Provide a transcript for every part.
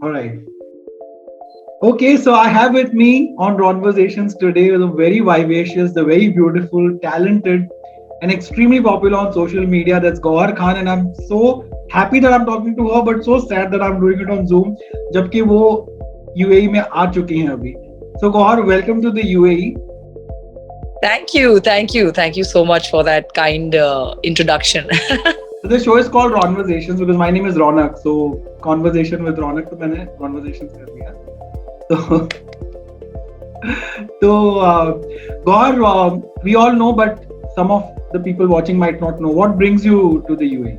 All right. Okay, so I have with me on Conversations today the very vivacious, the very beautiful, talented, and extremely popular on social media. That's Gauahar Khan, and I'm so happy that I'm talking to her, but so sad that I'm doing it on Zoom. जबकि वो UAE में आ चुकी हैं अभी. So Gauahar, welcome to the UAE. Thank you so much for that kind introduction. So the show is called Conversations because my name is Ronak. So conversation with Ronak, तो मैंने conversations कर दिया. So Gaur, we all know, but some of the people watching might not know. What brings you to the UAE?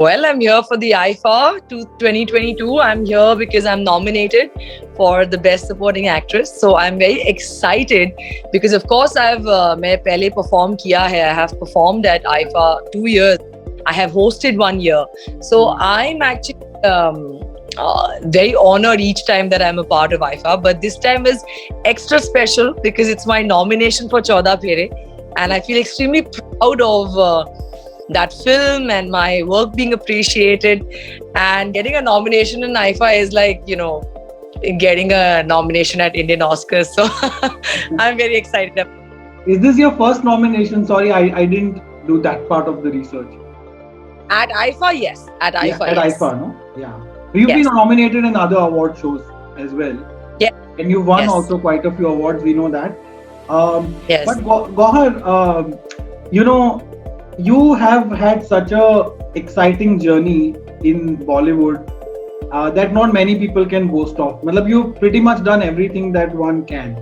Well, I'm here for the Iifa 2022. I'm here because I'm nominated for the Best Supporting Actress. So I'm very excited because, of course, मैं पहले perform किया है. I have performed at Iifa 2 years. I have hosted 1 year. So I'm actually very honored each time that I'm a part of Iifa. But this time is extra special because it's my nomination for Chauda Phere. And I feel extremely proud of that film and my work being appreciated, and getting a nomination in Iifa is like, getting a nomination at Indian Oscars. So I'm very excited. Is this your first nomination? Sorry, I didn't do that part of the research. At Iifa, yes. At Iifa, at yes. Iifa, no? Yeah. You've been nominated in other award shows as well. Yeah. And you've won also quite a few awards, we know that. Yes. But Gauahar, you have had such a exciting journey in Bollywood that not many people can boast of. You've pretty much done everything that one can,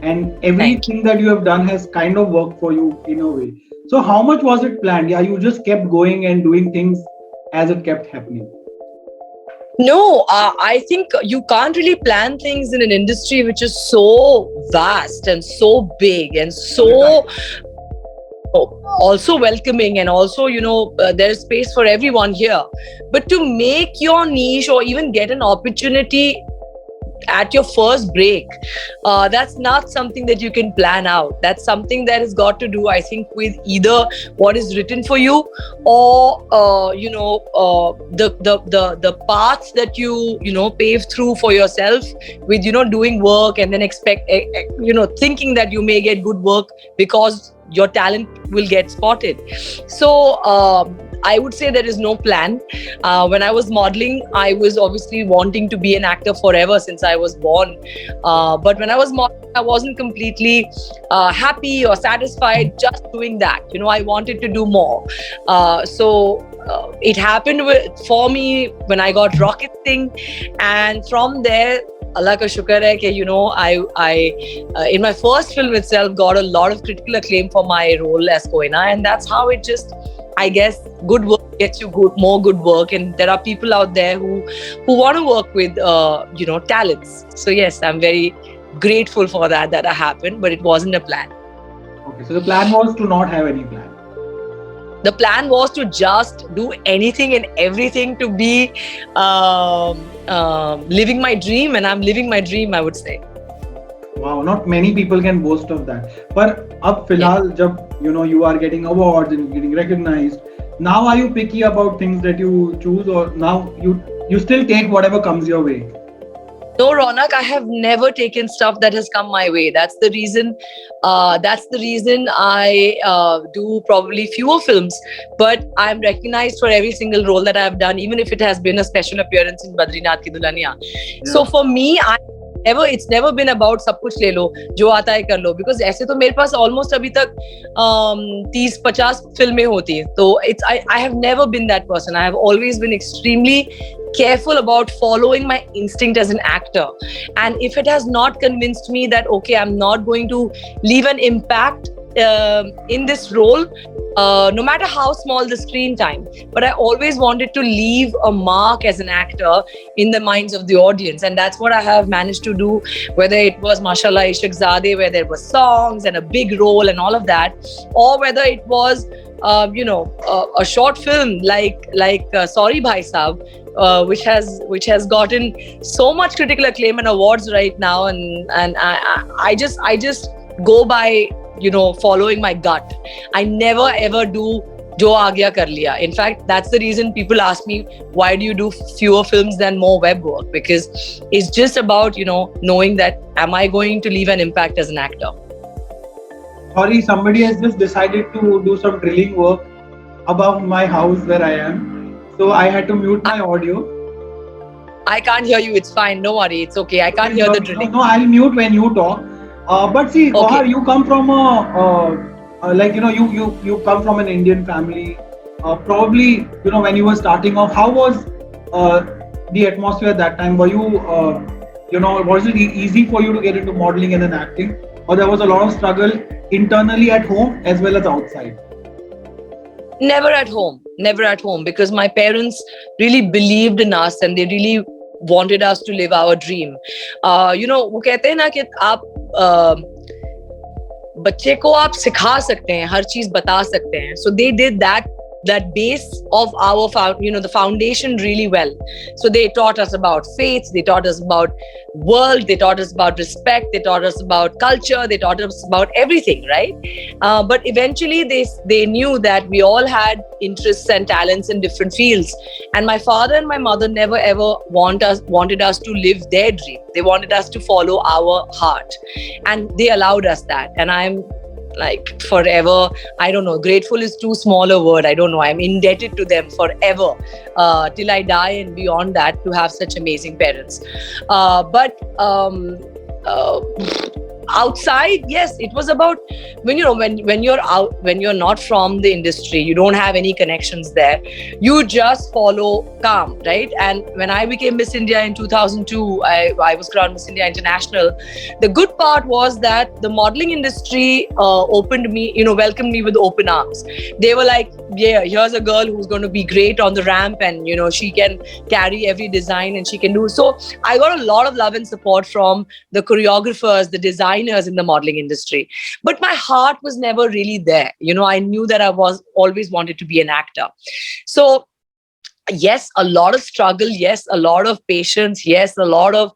and everything that you have done has kind of worked for you in a way. So how much was it planned? Yeah, you just kept going and doing things as it kept happening. No, I think you can't really plan things in an industry which is so vast and so big and so also welcoming, and also there's space for everyone here. But to make your niche or even get an opportunity at your first break, that's not something that you can plan out. That's something that has got to do, I think, with either what is written for you, or the paths that you pave through for yourself with doing work, and then thinking that you may get good work because your talent will get spotted. So I would say there is no plan. When I was modeling, I was obviously wanting to be an actor forever since I was born. But when I was modeling, I wasn't completely happy or satisfied just doing that. I wanted to do more. So it happened for me when I got Rocket Singh, and from there, Allah ka shukar hai कि I in my first film itself got a lot of critical acclaim for my role as Koina, and that's how it just, I guess, good work gets you more good work, and there are people out there who want to work with talents. So yes, I'm very grateful for that happened, but it wasn't a plan. Okay, so the plan was to not have any plan. The plan was to just do anything and everything to be living my dream, and I'm living my dream, I would say. Wow, not many people can boast of that. But ab filhal, jab you are getting awards and getting recognized, now are you picky about things that you choose, or now you still take whatever comes your way? No, Ronak, I have never taken stuff that has come my way. That's the reason. I do probably fewer films, but I'm recognized for every single role that I've done, even if it has been a special appearance in Badrinath Ki Dulhaniya. Yeah. So for me, it's never been about सब कुछ ले लो, जो आता है कर लो, because ऐसे तो मेरे पास almost अभी तक 30-50 फिल्में होती हैं. तो I have never been that person. I have always been extremely careful about following my instinct as an actor, and if it has not convinced me that okay, I'm not going to leave an impact in this role, no matter how small the screen time, but I always wanted to leave a mark as an actor in the minds of the audience, and that's what I have managed to do, whether it was Mashallah Ishq Zadeh, where there were songs and a big role and all of that, or whether it was a short film like Sorry Bhai Sahab, which has gotten so much critical acclaim and awards right now, and I just go by following my gut. I never ever do जो आ गया कर लिया. In fact, that's the reason people ask me, why do you do fewer films than more web work? Because it's just about, knowing that, am I going to leave an impact as an actor? Sorry, somebody has just decided to do some drilling work above my house where I am. So I had to mute my audio. I can't hear you. It's fine. Don't worry. It's okay. I can't hear the drilling. No, I'll mute when you talk. But see, Gauahar, you come from you come from an Indian family. Probably, when you were starting off, how was the atmosphere at that time? Were you, was it easy for you to get into modeling and then acting, or there was a lot of struggle internally at home as well as outside? Never at home, because my parents really believed in us and they really wanted us to live our dream. वो कहते हैं ना कि आप बच्चे को आप सिखा सकते हैं, हर चीज बता सकते हैं. So they did that base of our the foundation really well. So they taught us about faith, they taught us about world, they taught us about respect, they taught us about culture, they taught us about everything, right? But eventually they knew that we all had interests and talents in different fields, and my father and my mother never ever wanted us to live their dream. They wanted us to follow our heart, and they allowed us that. And I'm like forever, I don't know, grateful is too small a word, I don't know, I'm indebted to them forever, till I die and beyond that, to have such amazing parents. But outside, yes, it was about when you're out, when you're not from the industry, you don't have any connections there, you just follow calm, right? And when I became Miss India in 2002, I was crowned Miss India International. The good part was that the modeling industry welcomed me with open arms. They were like, yeah, here's a girl who's going to be great on the ramp, and she can carry every design and she can do. So I got a lot of love and support from the choreographers, the designers in the modeling industry. But my heart was never really there. I knew that I was always wanted to be an actor. So yes, a lot of struggle, yes, a lot of patience, yes, a lot of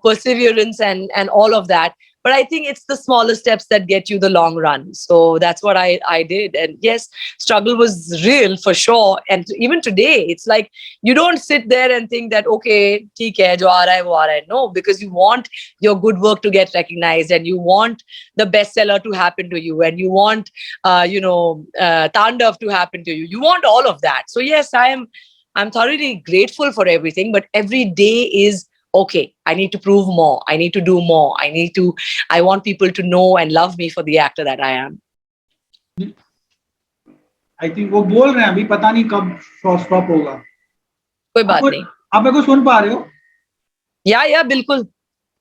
perseverance and all of that. But I think it's the smaller steps that get you the long run. So that's what I did. And yes, struggle was real for sure. And even today, it's like you don't sit there and think that, okay, theek hai, jo aa raha hai, wo aa raha hai. No, because you want your good work to get recognized, and you want the bestseller to happen to you, and you want, Tandav to happen to you. You want all of that. So yes, I'm thoroughly grateful for everything, but every day is, okay, I need to prove more. I need to do more. I want people to know and love me for the actor that I am. I think वो बोल रहे हैं अभी, पता नहीं कब stop होगा. कोई बात नहीं. आप मेरे को सुन पा रहे हो? Yeah, बिल्कुल.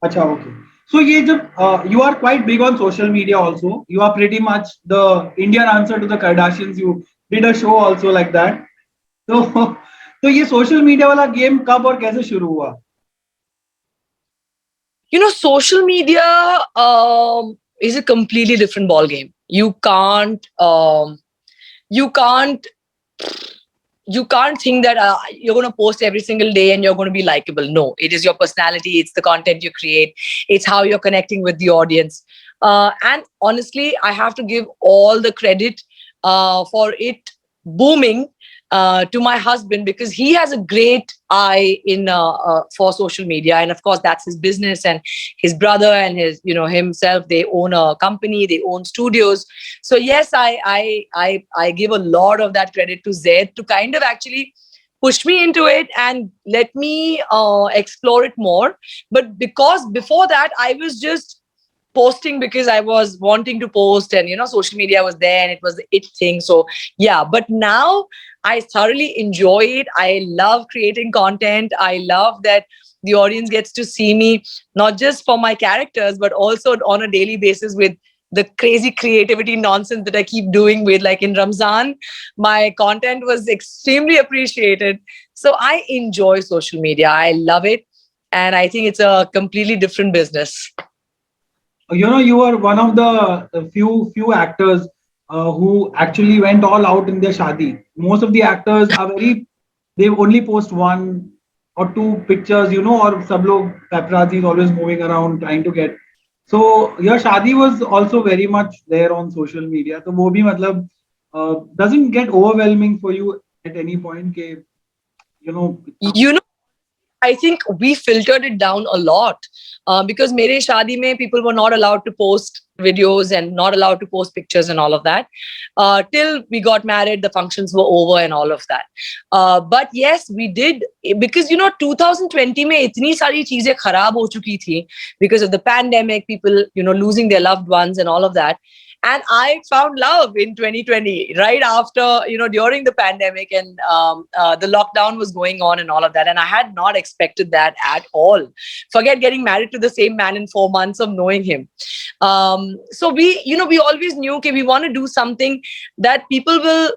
अच्छा, okay. So ये जब you are quite big on social media also. You are pretty much the Indian answer to the Kardashians. You did a show also like that. तो ये social media वाला game कब और कैसे शुरू हुआ? Social media is a completely different ball game. You can't think that you're going to post every single day and you're going to be likable. No, it is your personality. It's the content you create. It's how you're connecting with the audience. And honestly, I have to give all the credit for it booming to my husband, because he has a great eye in for social media, and of course that's his business. And his brother and his himself, they own a company, they own studios. So yes, I give a lot of that credit to Zaid to kind of actually push me into it and let me explore it more. But because before that I was just posting because I was wanting to post, and social media was there and it was the it thing. So yeah, but now I thoroughly enjoy it. I love creating content. I love that the audience gets to see me not just for my characters, but also on a daily basis with the crazy creativity nonsense that I keep doing with, like in Ramzan, my content was extremely appreciated. So I enjoy social media. I love it. And I think it's a completely different business. You are one of the few actors who actually went all out in their shadi. Most of the actors are they only post one or two pictures, or sab log paparazzi is always moving around trying to get. So your shadi was also very much there on social media. So वो भी मतलब doesn't get overwhelming for you at any point? You know, You know, I think we filtered it down a lot because mere shadi mein people were not allowed to post videos and not allowed to post pictures and all of that. Till we got married, the functions were over and all of that. But yes, we did because 2020 mein itni sari cheezein kharab ho chuki thi because of the pandemic, people losing their loved ones and all of that. And I found love in 2020, right after, during the pandemic, and the lockdown was going on and all of that. And I had not expected that at all. Forget getting married to the same man in 4 months of knowing him. So we always knew, okay, we want to do something that people will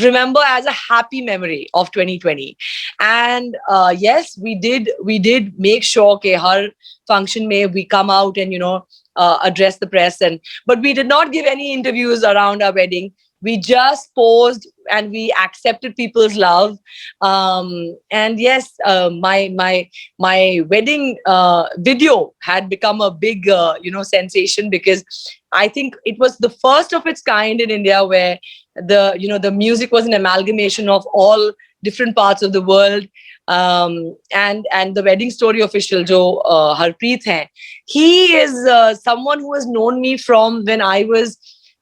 remember as a happy memory of 2020. And yes, we did make sure okay, her function may we come out and address the press, and but we did not give any interviews around our wedding. We just posed and we accepted people's love. And yes, my wedding video had become a big sensation, because I think it was the first of its kind in India where the music was an amalgamation of all different parts of the world. And the wedding story official, jo Harpreet hai, he is someone who has known me from when I was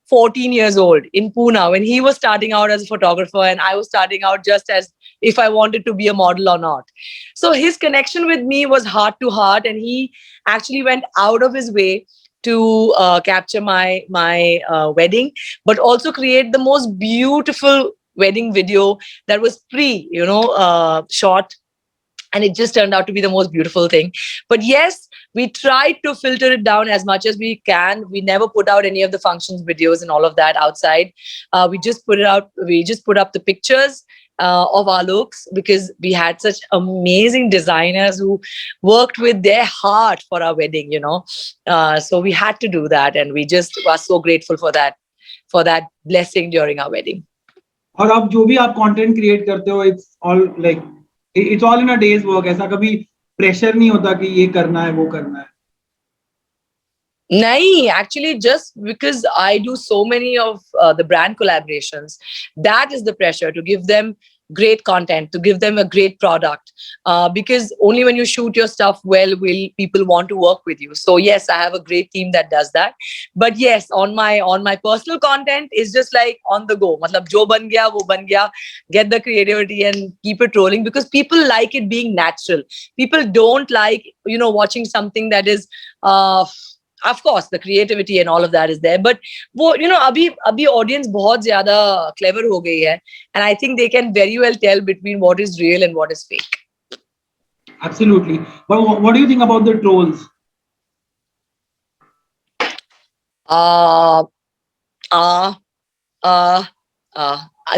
14 years old in Pune, when he was starting out as a photographer and I was starting out just as if I wanted to be a model or not. So his connection with me was heart to heart, and he actually went out of his way to capture my wedding, but also create the most beautiful wedding video that was shot, and it just turned out to be the most beautiful thing. But yes, we tried to filter it down as much as we can. We never put out any of the functions videos and all of that outside. We just put up the pictures of our looks, because we had such amazing designers who worked with their heart for our wedding, so we had to do that, and we just were so grateful for that blessing during our wedding. और अब जो भी आप content create करते हो, it's all in a days work. ऐसा कभी pressure नहीं होता कि ये करना है वो करना है? Nahi, actually, just because I do so many of the brand collaborations, that is the pressure to give them great content, to give them a great product. Because only when you shoot your stuff well will people want to work with you. So yes, I have a great team that does that. But yes, on my personal content, it's just like on the go. Matlab, jo ban gaya, wo ban gaya. Get the creativity and keep it rolling, because people like it being natural. People don't like watching something that is. Of course, the creativity and all of that is there, but वो अभी audience बहुत ज़्यादा clever हो गई है, and I think they can very well tell between what is real and what is fake. Absolutely. But what do you think about the trolls?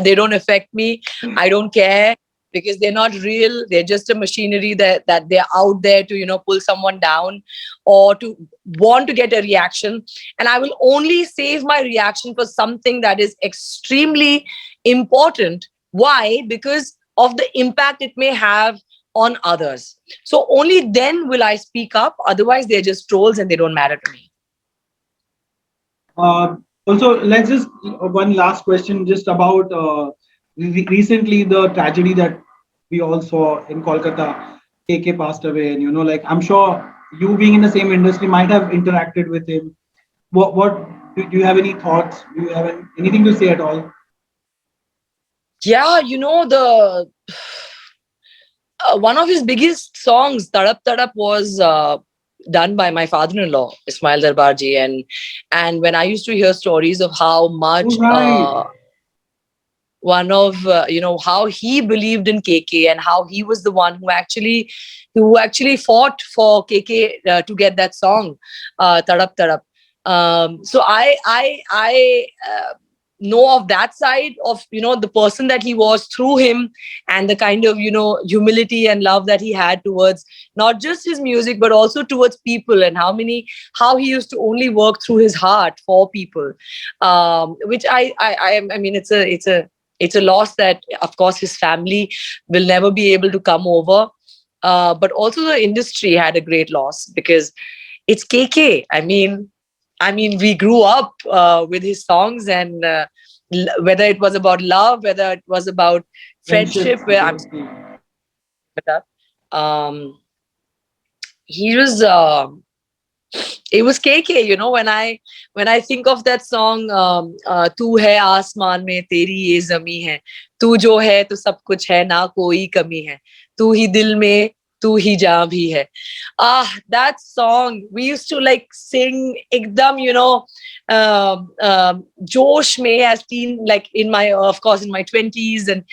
They don't affect me. I don't care, because they're not real. They're just a machinery that they're out there to pull someone down or to want to get a reaction. And I will only save my reaction for something that is extremely important. Why? Because of the impact it may have on others. So only then will I speak up. Otherwise, they're just trolls and they don't matter to me. Also, let's just one last question, just about recently the tragedy that we all saw in Kolkata. KK passed away, and I'm sure you, being in the same industry, might have interacted with him. What do you have any thoughts? Do you have anything to say at all? Yeah, the one of his biggest songs, Tadap Tadap, was done by my father-in-law, Ismail Darbarji, and when I used to hear stories of how much one of how he believed in KK, and how he was the one who actually fought for KK to get that song, Tadap Tadap. So I know of that side of the person that he was through him, and the kind of humility and love that he had towards not just his music but also towards people, and how he used to only work through his heart for people, which I mean, it's a loss that of course his family will never be able to come over, but also the industry had a great loss, because it's KK. I mean, we grew up with his songs, and whether it was about love, whether it was about friendship, Friendships. where I'm with that. Um, he was. It was KK, when I think of that song, "तू है आसमान में तेरी ये ज़मीं है, तू जो है तो सब कुछ है ना कोई कमी है, तू ही दिल में तू ही जहाँ भी है." That song we used to like sing ekdam, josh mein as teen, like in my, of course, in my 20s. And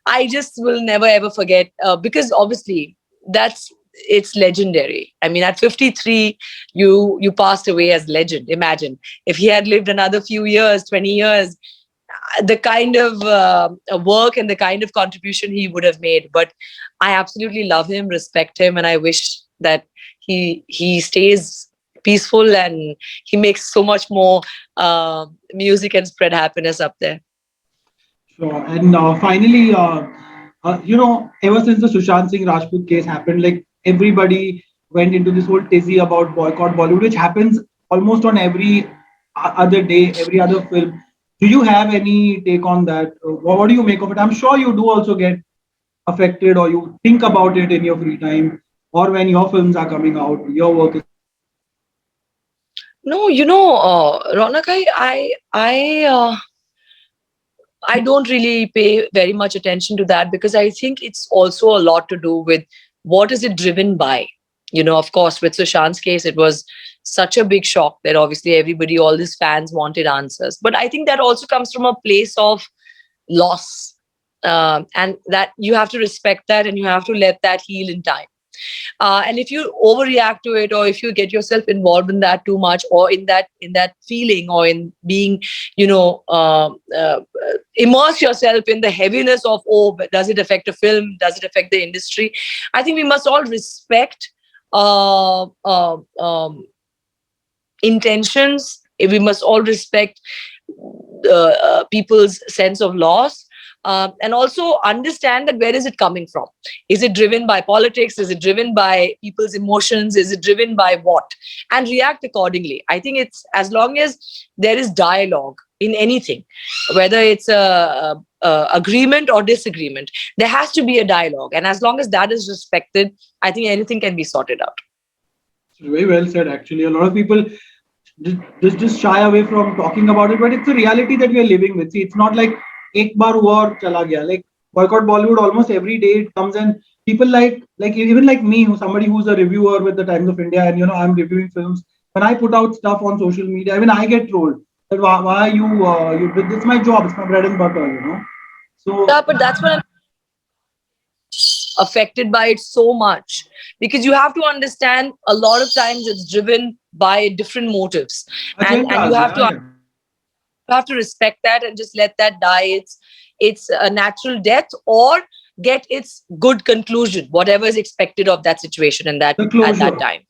I just will never ever forget, because obviously that's it's legendary. I mean, at 53, you passed away as legend. Imagine if he had lived another few years, 20 years, the kind of work and the kind of contribution he would have made. But I absolutely love him, respect him, and I wish that he stays peaceful and he makes so much more music and spread happiness up there. Sure. And finally, ever since the Sushant Singh Rajput case happened, like everybody went into this whole tizzy about boycott Bollywood, which happens almost on every other day, every other film. Do you have any take on that? What do you make of it? I'm sure you do also get affected, or you think about it in your free time, or when your films are coming out, your work is. No, Ronak, I don't really pay very much attention to that, because I think it's also a lot to do with what is it driven by. Of course, with Sushant's case, it was such a big shock that obviously everybody, all these fans wanted answers. But I think that also comes from a place of loss. And that you have to respect that, and you have to let that heal in time. And if you overreact to it, or if you get yourself involved in that too much, or in that feeling, or in being, immerse yourself in the heaviness of, oh, but does it affect a film, does it affect the industry? I think we must all respect uh, uh, um, intentions. We must all respect people's sense of loss, and also understand that where is it coming from. Is it driven by politics? Is it driven by people's emotions? Is it driven by what? And react accordingly. I think it's, as long as there is dialogue in anything, whether it's a agreement or disagreement, there has to be a dialogue, and as long as that is respected, I think anything can be sorted out. Very well said, actually. A lot of people just shy away from talking about it, but it's a reality that we are living with. See, it's not like ek bar hua aur chala gaya. Like boycott Bollywood, almost every day it comes, and people like even like me, somebody who's a reviewer with the Times of India, and I'm reviewing films. When I put out stuff on social media, even I get trolled that why you it's my job, it's my bread and butter. So Yeah, but that's what I'm affected by it so much, because you have to understand, a lot of times it's driven by different motives, and you agendas, have to yeah. respect that and just let that die it's a natural death, or get its good conclusion, whatever is expected of that situation, and that The at closure. that time.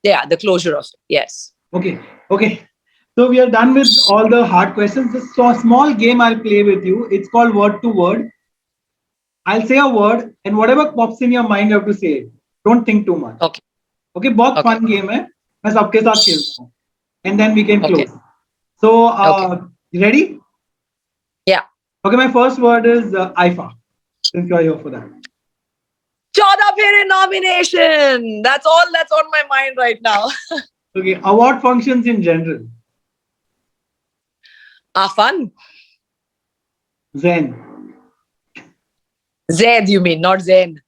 Yeah, the closure of it. Yes. Okay. So we are done with all the hard questions. Just so a small game I'll play with you. It's called word to word. I'll say a word, and whatever pops in your mind, you have to say it. Don't think too much. Okay. Okay, बहुत Okay. fun game है. मैं सबके साथ खेलता हूँ. And then we can Okay. close. So, Okay. you ready? Yeah. Okay, my first word is Iifa. Since you are here for that. 14 Phere nomination. That's all that's on my mind right now. Okay, award functions in general. Fun. Zen. Zed, you mean, not Zen.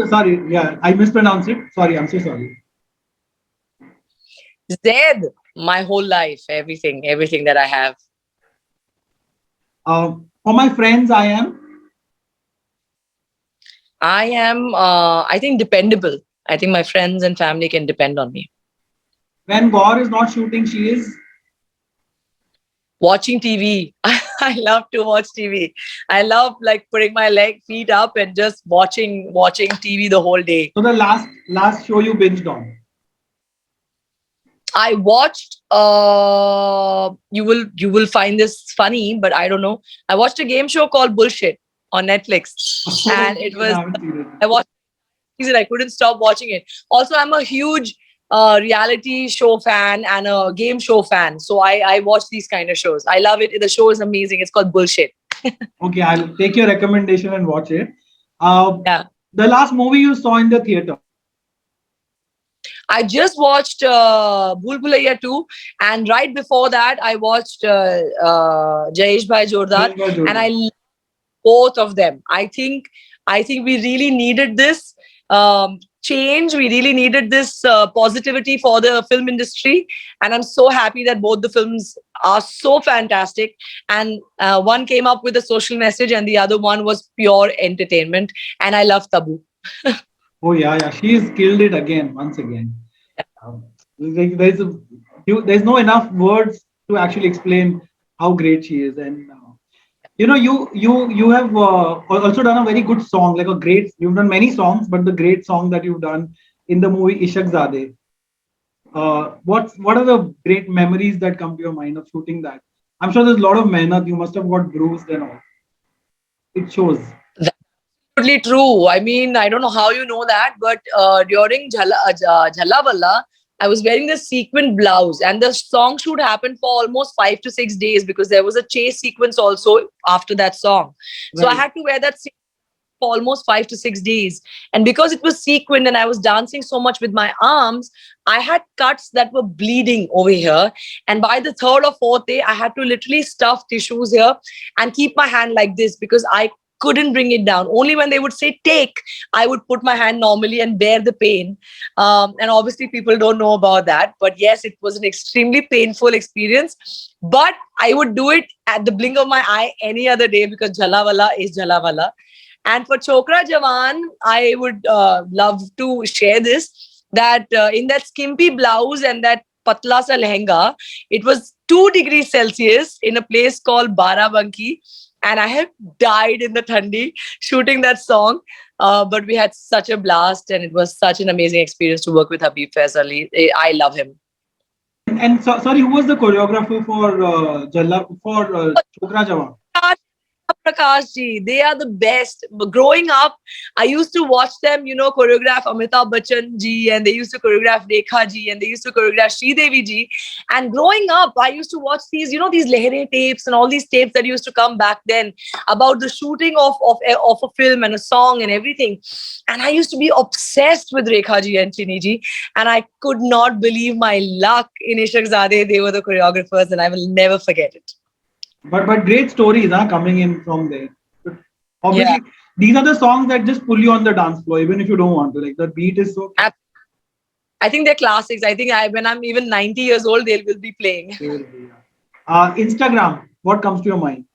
Sorry, yeah, I mispronounced it. Sorry, I'm so sorry. Zed. My whole life, everything that I have. For my friends, I am. I think, dependable. I think my friends and family can depend on me. When Gauahar is not shooting, she is. Watching TV. I love to watch TV. I love like putting my feet up and just watching TV the whole day. So the last show you binged on. I watched. You will find this funny, but I don't know. I watched a game show called Bullshit on Netflix, and it was. I watched it. I couldn't stop watching it. Also, I'm a huge reality show fan and a game show fan. So I watch these kind of shows. I love it. The show is amazing. It's called Bullshit. Okay, I'll take your recommendation and watch it. Uh, Yeah. the last movie you saw in the theater? I just watched Bhool Bhulaiya 2, and right before that, I watched Jayesh Bhai Jordar, Yes, by and I Jordan. love both of them. I think we really needed this change. We really needed this positivity for the film industry, and I'm so happy that both the films are so fantastic. And one came up with a social message, and the other one was pure entertainment. And I love Tabu. Oh yeah, yeah. She's killed it again, once again. Um, like there's no enough words to actually explain how great she is, and you have also done a very good song, like a great. You've done many songs, but the great song that you've done in the movie Ishak Zade. What are the great memories that come to your mind of shooting that? I'm sure there's a lot of mehnat. You must have got bruised and all. It shows. Absolutely true. I mean, I don't know how you know that, but during Jhalawala, I was wearing the sequin blouse, and the song shoot happened for almost 5 to 6 days because there was a chase sequence also after that song. So I Right. had to wear that for almost 5 to 6 days. And because it was sequined and I was dancing so much with my arms, I had cuts that were bleeding over here. And by the third or fourth day, I had to literally stuff tissues here and keep my hand like this because I couldn't bring it down. Only when they would say take, I would put my hand normally and bear the pain. And obviously, people don't know about that. But yes, it was an extremely painful experience. But I would do it at the blink of my eye any other day because Jhalawala is Jhalawala. And for Chokra Jawan, I would love to share this that in that skimpy blouse and that patla sa lehenga, it was 2 degrees Celsius in a place called Barabanki. And I have died in the thandi shooting that song. But we had such a blast, and it was such an amazing experience to work with Habib Faisal. I love him. And so, sorry, who was the choreographer for Chokra Jawan? Prakash ji, they are the best. Growing up, I used to watch them, choreograph Amitabh Bachchan ji, and they used to choreograph Rekha ji, and they used to choreograph Devi ji. And growing up, I used to watch these Lehere tapes and all these tapes that used to come back then about the shooting of a film and a song and everything. And I used to be obsessed with Rekha ji and Chini ji. And I could not believe my luck in Ishak Zade. They were the choreographers, and I will never forget it. But great stories are coming in from there. But Yeah. obviously, these are the songs that just pull you on the dance floor, even if you don't want to. Like the beat is so I think they're classics. I think when I'm even 90 years old, they will be playing. they will be. Instagram, what comes to your mind?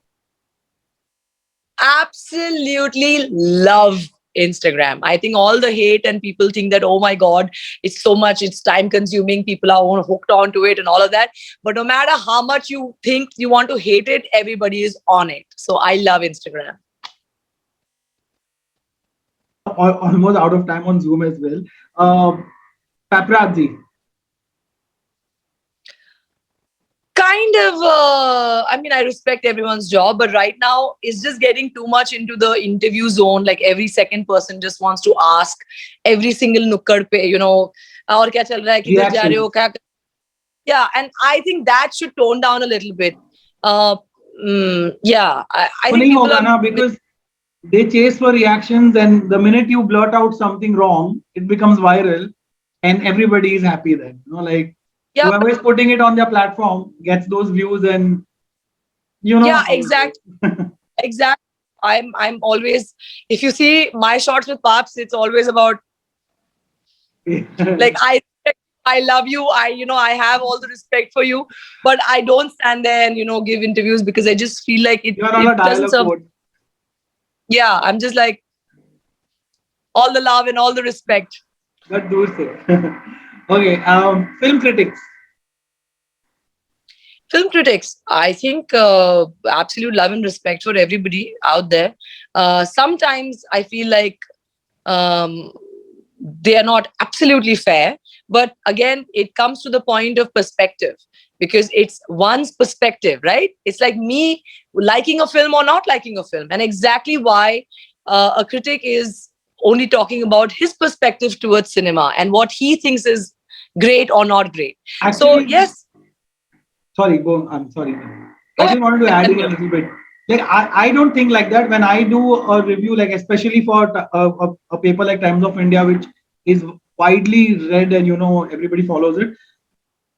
Absolutely love Instagram. I think all the hate and people think that, oh my God, it's so much, it's time consuming. People are hooked onto it and all of that. But no matter how much you think you want to hate it, everybody is on it. So I love Instagram. Almost out of time on Zoom as well. Paparazzi. Kind of, I mean, I respect everyone's job, but right now it's just getting too much into the interview zone. Like every second person just wants to ask every single nukkad pe, aur kya chal raha hai, kidhar ja rahe ho, Reactions. yeah, and I think that should tone down a little bit. Uh, yeah, I So think nahi people hoga are. na, because they chase for reactions, and the minute you blurt out something wrong, it becomes viral, and everybody is happy then. Like Yeah, whoever is putting it on their platform gets those views, and you know yeah, how it exactly. I'm always, if you see my shots with Paps, it's always about is. like I love you. I have all the respect for you, but I don't stand there and give interviews because I just feel like it You are on a it doesn't dialogue serve. mode. Yeah, I'm just like all the love and all the respect. But do say. Okay. Film critics. Film critics, I think absolute love and respect for everybody out there. Sometimes I feel like um, they are not absolutely fair, but again it comes to the point of perspective because it's one's perspective, right? It's like me liking a film or not liking a film, and exactly why a critic is only talking about his perspective towards cinema and what he thinks is great or not great. So Actually, yes, sorry, go. I'm sorry. go I ahead. just wanted to add in a Continue. little bit. Like I don't think like that when I do a review, like especially for a paper like Times of India, which is widely read and everybody follows it.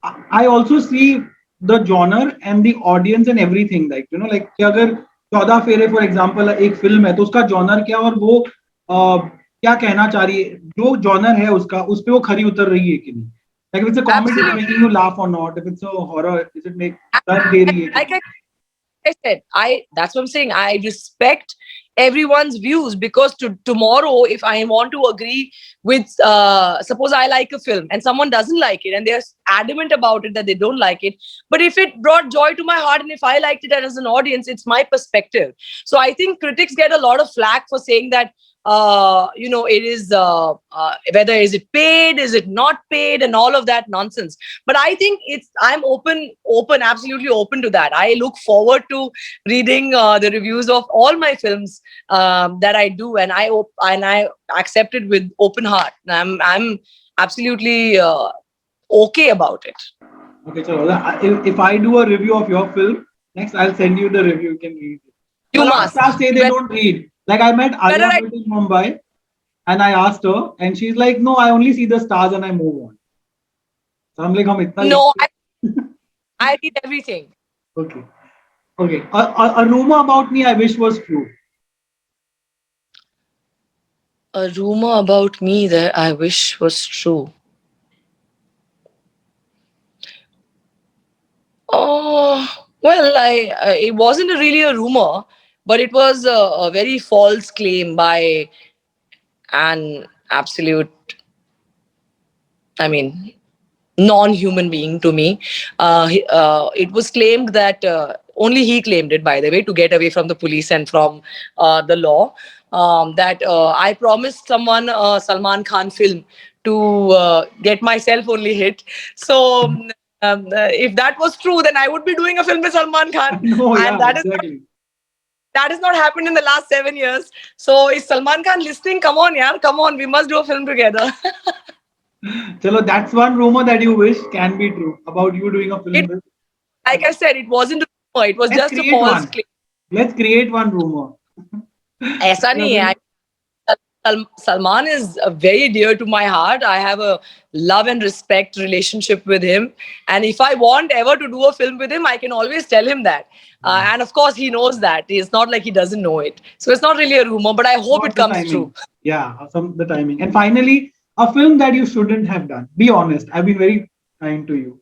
I also see the genre and the audience and everything, like like कि अगर 14 फेरे for example एक film है तो उसका genre क्या और वो क्या कहना चाह रही है, जो जॉनर है उसका उस पे वो खरी उतर रही है कि नहीं, like if it's a comedy it's Absolutely. making you laugh or not, if it's a horror is it make दर्द दे रही है कि Like नहीं. I said, that's what I'm saying. I respect everyone's views because tomorrow, if I want to agree with, suppose I like a film and someone doesn't like it and they're adamant about it that they don't like it, but if it brought joy to my heart and if I liked it as an audience, it's my perspective. So I think critics get a lot of flack for saying that it is whether is it paid, is it not paid, and all of that nonsense. But I think I'm open, absolutely open to that. I look forward to reading the reviews of all my films that I do, and I accept it with open heart. I'm absolutely okay about it. Okay, so if I do a review of your film next, I'll send you the review, you can read it. So You a lot of stars must. say they don't read. Like I met Better Alia I Bhatt in Mumbai and I asked her and she's like, no, I only see the stars and I move on. So I'm like, हम इतना no, लिखते I read everything. हैं. Okay. Okay. A rumor about me I wish was true. A rumor about me that I wish was true. Oh, well, it wasn't really a rumor, but it was a very false claim by an absolute, I mean, non-human being to me. It was claimed that only he claimed it, by the way, to get away from the police and from the law. That I promised someone a Salman Khan film to get myself only hit. So if that was true, then I would be doing a film with Salman I Khan, know, and yeah, exactly. that has not happened in the last 7 years. So is Salman Khan listening? Come on, yaar, come on, we must do a film together. Chalo, that's one rumor that you wish can be true about you doing a film It, with. like I said, it wasn't a rumor, it was Let's just a create false one. claim. Let's create one rumor. ऐसा Yeah, नहीं है. then Salman is very dear to my heart. I have a love and respect relationship with him. And if I want ever to do a film with him, I can always tell him that. And of course, he knows that. It's not like he doesn't know it. So it's not really a rumor, but I hope about it the comes true. timing. Yeah, some the timing. And finally, a film that you shouldn't have done. Be honest. I've been very kind to you.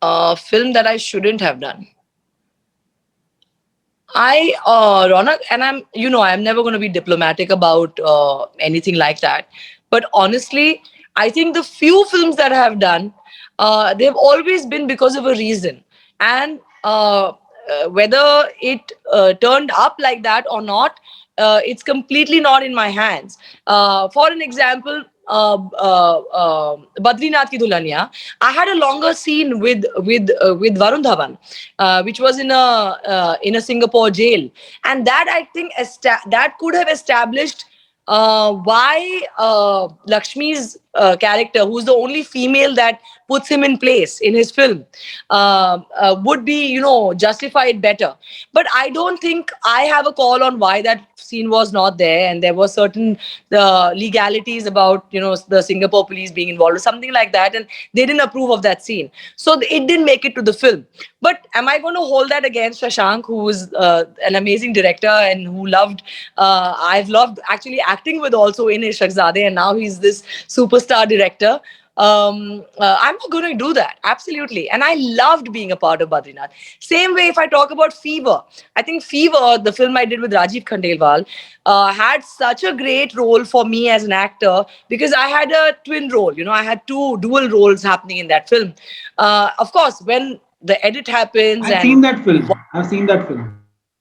A film that I shouldn't have done. Ronak, and I'm never going to be diplomatic about anything like that. But honestly, I think the few films that I have done, they've always been because of a reason. And whether it turned up like that or not, it's completely not in my hands. For an example, Badrinath ki Dulhania, I had a longer scene with Varun Dhawan, which was in a Singapore jail, and that I think that could have established why Lakshmi's character, who's the only female that puts him in place in his film, would be, justified better. But I don't think I have a call on why that scene was not there, and there were certain legalities about, the Singapore police being involved or something like that, and they didn't approve of that scene, so it didn't make it to the film. But am I going to hold that against Shashank, who is an amazing director and who I've loved actually acting with also in Ishaqzadeh, and now he's this superstar director. I'm not going to do that. Absolutely. And I loved being a part of Badrinath. Same way, if I talk about Fever, I think Fever, the film I did with Rajiv Khandelwal, had such a great role for me as an actor because I had a twin role. I had two dual roles happening in that film. Of course, when the edit happens I've and seen that film. I've seen that film.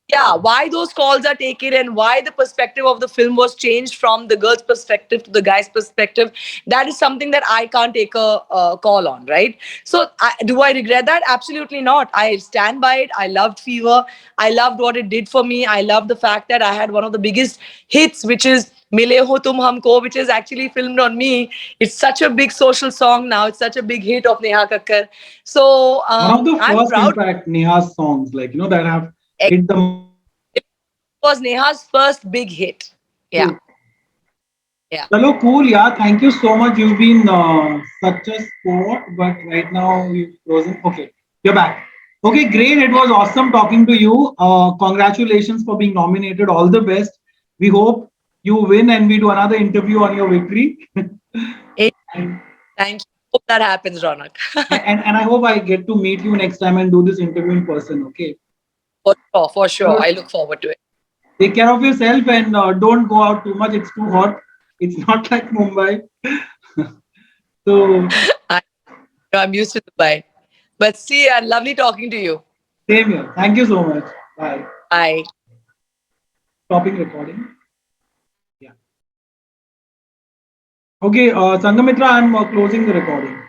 yeah, why those calls are taken and why the perspective of the film was changed from the girl's perspective to the guy's perspective, that is something that I can't take a call on, right? So do I regret that? Absolutely not. I stand by it. I loved Fever. I loved what it did for me. I loved the fact that I had one of the biggest hits, which is Mile Ho Tum Humko, which is actually filmed on me. It's such a big social song now. It's such a big hit of Neha Kakkar. So One of the I'm first, in proud. fact, Neha's songs, like, that have It hit the market. was Neha's first big hit. Yeah, True. yeah. Hello, cool. Yeah, thank you so much. You've been such a sport, but right now you've frozen. Okay, you're back. Okay, great. It was awesome talking to you. Congratulations for being nominated. All the best. We hope you win and we do another interview on your victory. Hey, and, thank you. Hope that happens, Ronak. and I hope I get to meet you next time and do this interview in person. Okay. For sure, for sure. Sure. I look forward to it. Take care of yourself and don't go out too much. It's too hot. It's not like Mumbai. So, I, I'm used to Dubai. But see, lovely talking to you. same here. Thank you so much. Bye. Bye. Stopping recording. Yeah. Okay, Sangamitra, I'm closing the recording.